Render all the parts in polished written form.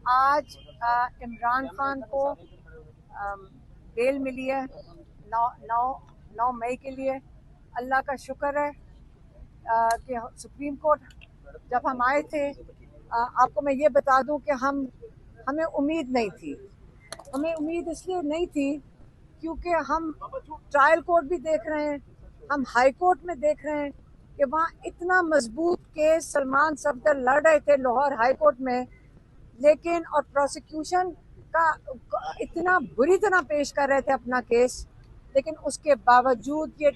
आज इमरान खान को बेल मिली है 9 मई के लिए। अल्लाह का शुक्र है कि सुप्रीम कोर्ट जब हम आए थे, आपको मैं ये बता दूं कि हमें उम्मीद नहीं थी। हमें उम्मीद इसलिए नहीं थी क्योंकि हम ट्रायल कोर्ट भी देख रहे हैं, हम हाई कोर्ट में देख रहे हैं कि वहाँ इतना मजबूत केस सलमान सफदर लड़ रहे थे लाहौर हाई कोर्ट में, लेकिन और प्रोसिक्यूशन का इतना बुरी तरह पेश कर रहे थे अपना केस, लेकिन उसके बावजूद ये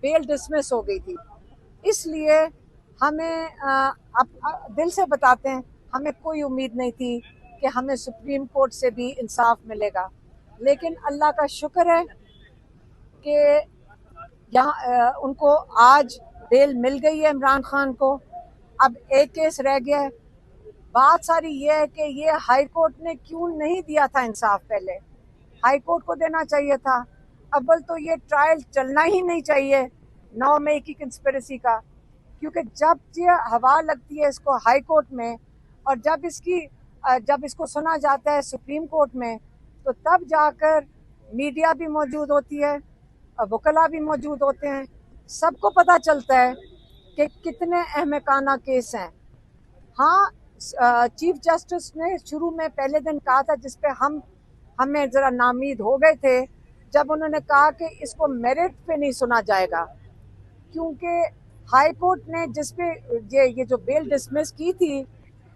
बेल डिसमिस हो गई थी। इसलिए हमें दिल से बताते हैं, हमें कोई उम्मीद नहीं थी कि हमें सुप्रीम कोर्ट से भी इंसाफ मिलेगा, लेकिन अल्लाह का शुक्र है कि यहाँ उनको आज बेल मिल गई है इमरान खान को। अब एक केस रह गया है। बात सारी ये है कि ये हाई कोर्ट ने क्यों नहीं दिया था इंसाफ। पहले हाई कोर्ट को देना चाहिए था। अव्वल तो ये ट्रायल चलना ही नहीं चाहिए 9 मई की कंस्पिरेसी का, क्योंकि जब ये हवा लगती है इसको हाई कोर्ट में और जब इसको सुना जाता है सुप्रीम कोर्ट में, तो तब जाकर मीडिया भी मौजूद होती है, वकला भी मौजूद होते हैं, सबको पता चलता है कि कितने अहमकाना केस हैं। हाँ, चीफ जस्टिस ने शुरू में पहले दिन कहा था, जिसपे हमें जरा नामीद हो गए थे, जब उन्होंने कहा कि इसको मेरिट पे नहीं सुना जाएगा, क्योंकि हाई कोर्ट ने जिसपे ये जो बेल डिसमिस की थी,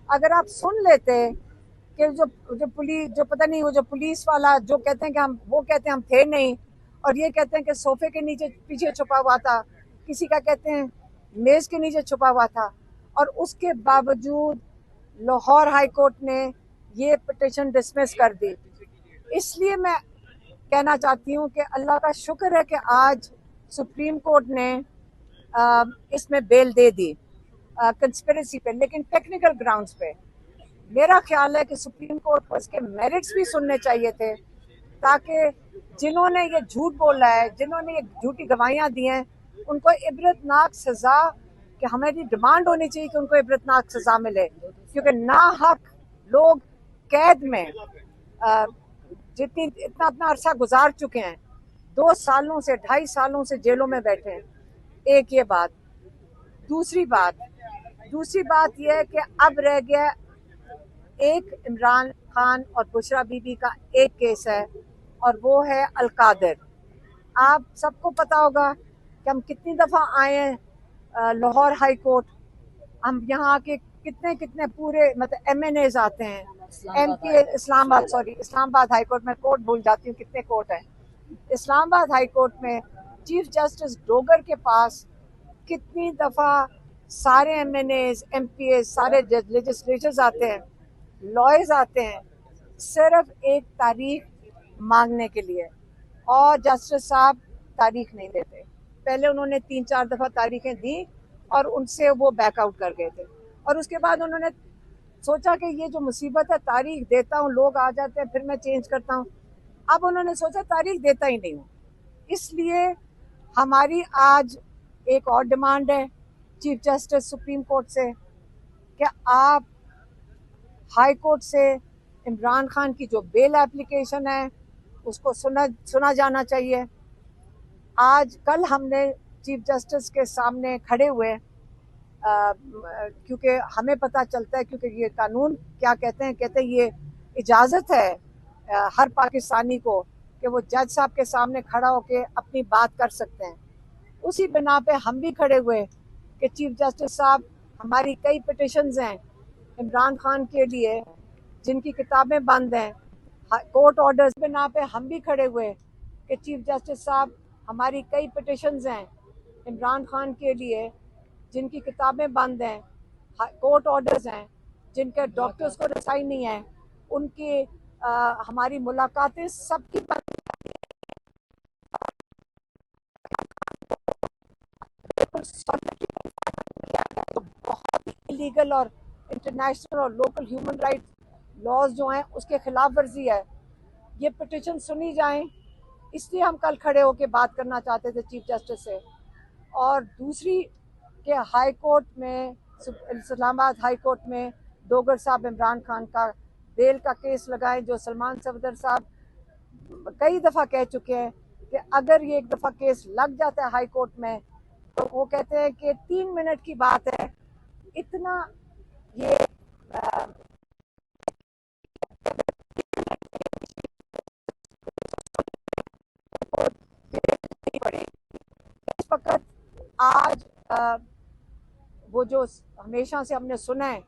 अगर आप सुन लेते कि जो पुलिस, जो पता नहीं वो जो पुलिस वाला जो कहते हैं कि वो कहते हैं हम थे नहीं, और ये कहते हैं कि सोफे के नीचे पीछे छुपा हुआ था, किसी का कहते हैं मेज के नीचे छुपा हुआ था, और उसके बावजूद लाहौर हाई कोर्ट ने ये पिटिशन डिसमिस कर दी। इसलिए मैं कहना चाहती हूँ कि अल्लाह का शुक्र है कि आज सुप्रीम कोर्ट ने इसमें बेल दे दी कंस्पिरेसी पे, लेकिन टेक्निकल ग्राउंड्स पे। मेरा ख्याल है कि सुप्रीम कोर्ट को इसके मेरिट्स भी सुनने चाहिए थे, ताकि जिन्होंने ये झूठ बोला है, जिन्होंने ये झूठी गवाहियां दी हैं, उनको इबरतनाक सजा, कि हमारी डिमांड होनी चाहिए कि उनको इबरतनाक सजा मिले, क्योंकि नाहक लोग कैद में इतना अरसा गुजार चुके हैं, 2 सालों से 2.5 सालों से जेलों में बैठे हैं। एक ये बात। दूसरी बात यह है कि अब रह गया एक इमरान खान और बुशरा बीबी का एक केस है, और वो है अलकादर। आप सबको पता होगा कि हम कितनी दफ़ा आए हैं लाहौर हाई कोर्ट। हम यहाँ के कितने पूरे मतलब MNAs आते हैं, MP इस्लामाबाद हाई कोर्ट में कोर्ट भूल जाती हूँ कितने कोर्ट हैं। इस्लामाबाद हाई कोर्ट में चीफ जस्टिस डोगर के पास कितनी दफ़ा सारे MNAs, MPAs, सारे लेजिस्लेचर्स आते हैं, लॉयर्स आते हैं, सिर्फ एक तारीख मांगने के लिए, और जस्टिस साहब तारीख नहीं देते। पहले उन्होंने 3-4 दफ़ा तारीखें दी और उनसे वो बैकआउट कर गए थे, और उसके बाद उन्होंने सोचा कि ये जो मुसीबत है, तारीख देता हूँ, लोग आ जाते हैं, फिर मैं चेंज करता हूँ। अब उन्होंने सोचा तारीख देता ही नहीं हूँ। इसलिए हमारी आज एक और डिमांड है चीफ जस्टिस सुप्रीम कोर्ट से कि आप हाई कोर्ट से इमरान खान की जो बेल एप्लीकेशन है उसको सुना जाना चाहिए। कल हमने चीफ जस्टिस के सामने खड़े हुए, क्योंकि हमें पता चलता है, क्योंकि ये कानून क्या कहते हैं ये इजाज़त है हर पाकिस्तानी को कि वो जज साहब के सामने खड़ा होकर अपनी बात कर सकते हैं। उसी बिना पे हम भी खड़े हुए कि चीफ जस्टिस साहब, हमारी कई पिटिशंस हैं इमरान खान के लिए जिनकी किताबें बंद हैं, कोर्ट ऑर्डर्स बिना पे हम भी खड़े हुए कि चीफ जस्टिस साहब, हमारी कई पिटिशंस हैं इमरान खान के लिए जिनकी किताबें बंद हैं, कोर्ट ऑर्डर्स हैं जिनके डॉक्टर्स को रसाई नहीं है, उनकी हमारी मुलाकातें सबकी बंद। तो बहुत ही इलीगल और इंटरनेशनल और लोकल ह्यूमन राइट लॉज जो हैं उसके खिलाफ वर्जी है। ये पिटिशन सुनी जाए, इसलिए हम कल खड़े होकर बात करना चाहते थे चीफ जस्टिस से। और दूसरी कि हाई कोर्ट में, इस्लामाबाद हाई कोर्ट में डोगर साहब इमरान खान का बेल का केस लगाएं, जो सलमान सफदर साहब कई दफ़ा कह चुके हैं कि अगर ये एक दफ़ा केस लग जाता है हाई कोर्ट में, तो वो कहते हैं कि 3 मिनट की बात है, इतना ये पड़े इस वक्त। आज वो जो हमेशा से हमने सुना है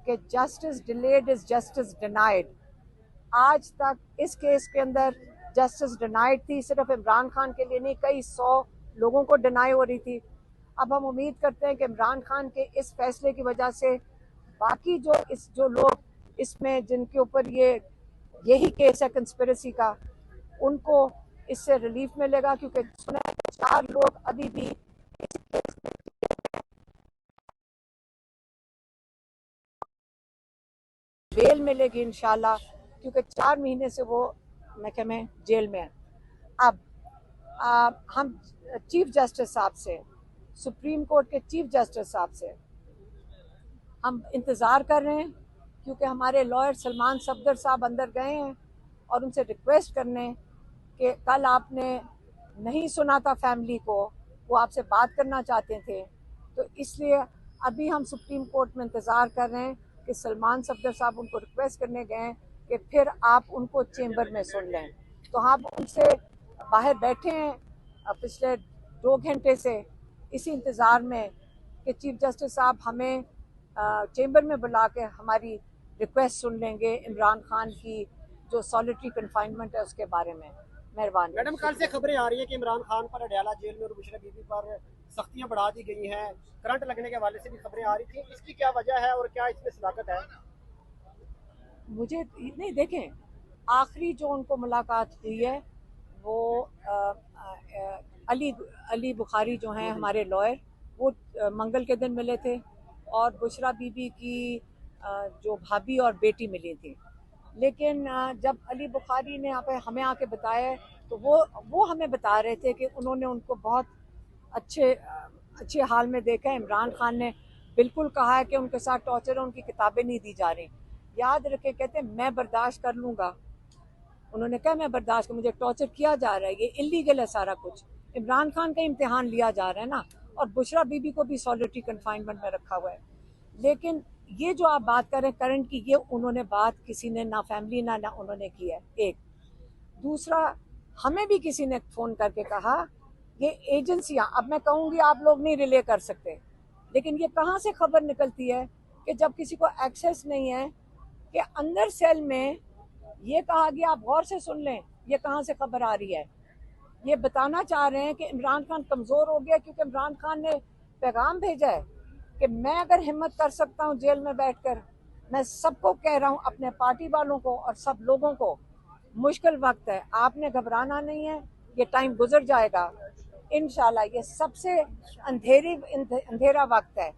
कि justice delayed is justice denied, आज तक इस केस के अंदर जस्टिस डिनाइड थी। सिर्फ इमरान खान के लिए नहीं, कई 100 लोगों को डिनाई हो रही थी। अब हम उम्मीद करते हैं कि इमरान खान के इस फैसले की वजह से बाकी जो लोग इसमें जिनके ऊपर यही केस है कंस्पिरेसी का, उनको इससे रिलीफ मिलेगा, क्योंकि सुना है 4 लोग अभी भी बेल मिलेगी इंशाल्लाह, क्योंकि 4 महीने से वो महकमे में जेल में है। अब हम चीफ जस्टिस साहब से, सुप्रीम कोर्ट के चीफ जस्टिस साहब से हम इंतज़ार कर रहे हैं, क्योंकि हमारे लॉयर सलमान सफदर साहब अंदर गए हैं और उनसे रिक्वेस्ट करने कि कल आपने नहीं सुना था फैमिली को, वो आपसे बात करना चाहते थे, तो इसलिए अभी हम सुप्रीम कोर्ट में इंतज़ार कर रहे हैं कि सलमान सफदर साहब उनको रिक्वेस्ट करने गए कि फिर आप उनको चेंबर में सुन लें। तो हम उनसे बाहर बैठे हैं पिछले 2 घंटे से इसी इंतज़ार में कि चीफ जस्टिस साहब हमें चेंबर में बुला के हमारी रिक्वेस्ट सुन लेंगे इमरान खान की जो सॉलिटरी कन्फाइनमेंट है उसके बारे में। मेहरबानी। मैडम, कल से खबरें आ रही है कि इमरान खान पर अडयाला जेल में और बुशरा बीबी पर सख्तियां बढ़ा दी गई हैं, करंट लगने के हवाले से भी खबरें आ रही थी, इसकी क्या वजह है और क्या इसमें सदाकत है? मुझे नहीं, देखें, आखिरी जो उनको मुलाकात हुई है वो अली बुखारी जो हैं हमारे लॉयर, वो मंगल के दिन मिले थे, और बुशरा बीबी की जो भाभी और बेटी मिली थी। लेकिन जब अली बुखारी ने हमें आके बताया, तो वो हमें बता रहे थे कि उन्होंने उनको बहुत अच्छे हाल में देखा है। इमरान खान ने बिल्कुल कहा है कि उनके साथ टॉर्चर है, उनकी किताबें नहीं दी जा रही। याद रखे, कहते हैं मैं बर्दाश्त कर लूँगा, उन्होंने कहा मैं बर्दाश्त कर, मुझे टॉर्चर किया जा रहा है, ये इलीगल है सारा कुछ, इमरान खान का इम्तिहान लिया जा रहा है ना, और बुशरा बीबी को भी सॉलिटरी कन्फाइनमेंट में रखा हुआ है। लेकिन ये जो आप बात कर रहे हैं करंट की, ये उन्होंने बात किसी ने ना फैमिली ना उन्होंने की है। एक दूसरा, हमें भी किसी ने फ़ोन करके कहा ये एजेंसियां, अब मैं कहूँगी आप लोग नहीं रिले कर सकते, लेकिन ये कहाँ से खबर निकलती है कि जब किसी को एक्सेस नहीं है, कि अंदर सेल में ये कहा गया, आप गौर से सुन लें, ये कहाँ से खबर आ रही है। ये बताना चाह रहे हैं कि इमरान खान कमज़ोर हो गया, क्योंकि इमरान खान ने पैगाम भेजा है कि मैं अगर हिम्मत कर सकता हूँ जेल में बैठकर, मैं सबको कह रहा हूँ, अपने पार्टी वालों को और सब लोगों को, मुश्किल वक्त है, आपने घबराना नहीं है, ये टाइम गुजर जाएगा इंशाल्लाह। ये सबसे अंधेरा वक्त है,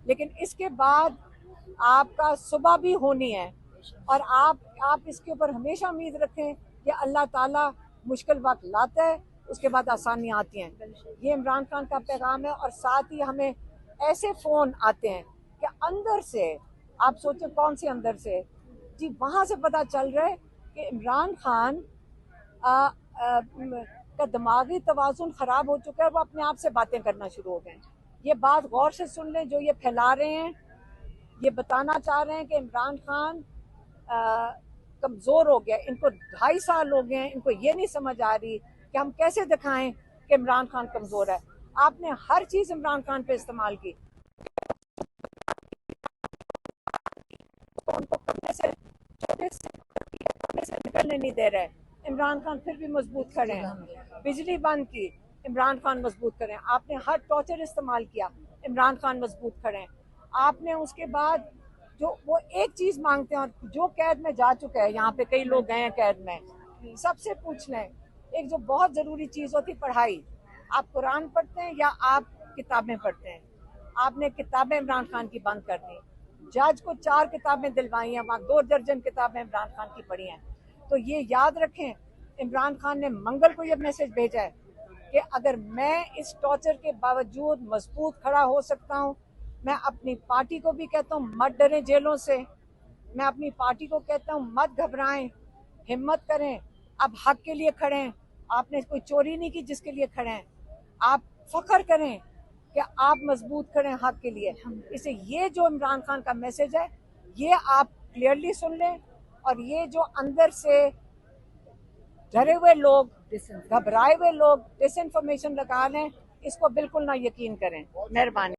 लेकिन इसके बाद आपका सुबह भी होनी है, और आप इसके ऊपर हमेशा उम्मीद रखें कि अल्लाह ताला मुश्किल वक्त लाता है, उसके बाद आसानियाँ आती हैं। ये इमरान खान का पैगाम है। और साथ ही हमें ऐसे फ़ोन आते हैं कि अंदर से, आप सोचें कौन से अंदर से, जी वहाँ से पता चल रहा है कि इमरान खान का दिमागी तवाज़ुन ख़राब हो चुका है, वो अपने आप से बातें करना शुरू हो गए। ये बात गौर से सुन लें, जो ये फैला रहे हैं, ये बताना चाह रहे हैं कि इमरान खान कमज़ोर हो गया, इनको 2.5 साल हो गए हैं, इनको ये नहीं समझ आ रही कि हम कैसे दिखाएं कि इमरान खान कमज़ोर है। आपने हर चीज़ इमरान खान पे इस्तेमाल की, तो उनको करने से, छोटे से करने से निकलने नहीं दे रहे। इमरान खान फिर भी मजबूत खड़े हैं। बिजली बंद की, इमरान खान मजबूत खड़े हैं। आपने हर टॉर्चर इस्तेमाल किया, इमरान खान मजबूत खड़े हैं। आपने उसके बाद जो वो एक चीज़ मांगते हैं, और जो कैद में जा चुका है, यहाँ पे कई लोग गए हैं कैद में, सबसे पूछ लें, एक जो बहुत ज़रूरी चीज़ होती पढ़ाई, आप कुरान पढ़ते हैं या आप किताबें पढ़ते हैं? आपने किताबें इमरान खान की बंद कर दी। जज को 4 किताबें दिलवाई हैं, वहाँ 2 दर्जन किताबें इमरान खान की पढ़ी हैं। तो ये याद रखें, इमरान खान ने मंगल को ये मैसेज भेजा है कि अगर मैं इस टॉर्चर के बावजूद मजबूत खड़ा हो सकता हूँ, मैं अपनी पार्टी को भी कहता हूँ मत डरें जेलों से, मैं अपनी पार्टी को कहता हूँ, मत घबराएं, हिम्मत करें, अब हक के लिए खड़े हैं। आपने कोई चोरी नहीं की जिसके लिए खड़े हैं। आप फख्र करें कि आप मजबूत खड़े हैं हक के लिए। इसे ये जो इमरान खान का मैसेज है, ये आप क्लियरली सुन लें, और ये जो अंदर से डरे हुए लोग, घबराए हुए लोग डिसइंफॉर्मेशन लगा लें, इसको बिल्कुल ना यकीन करें। मेहरबानी।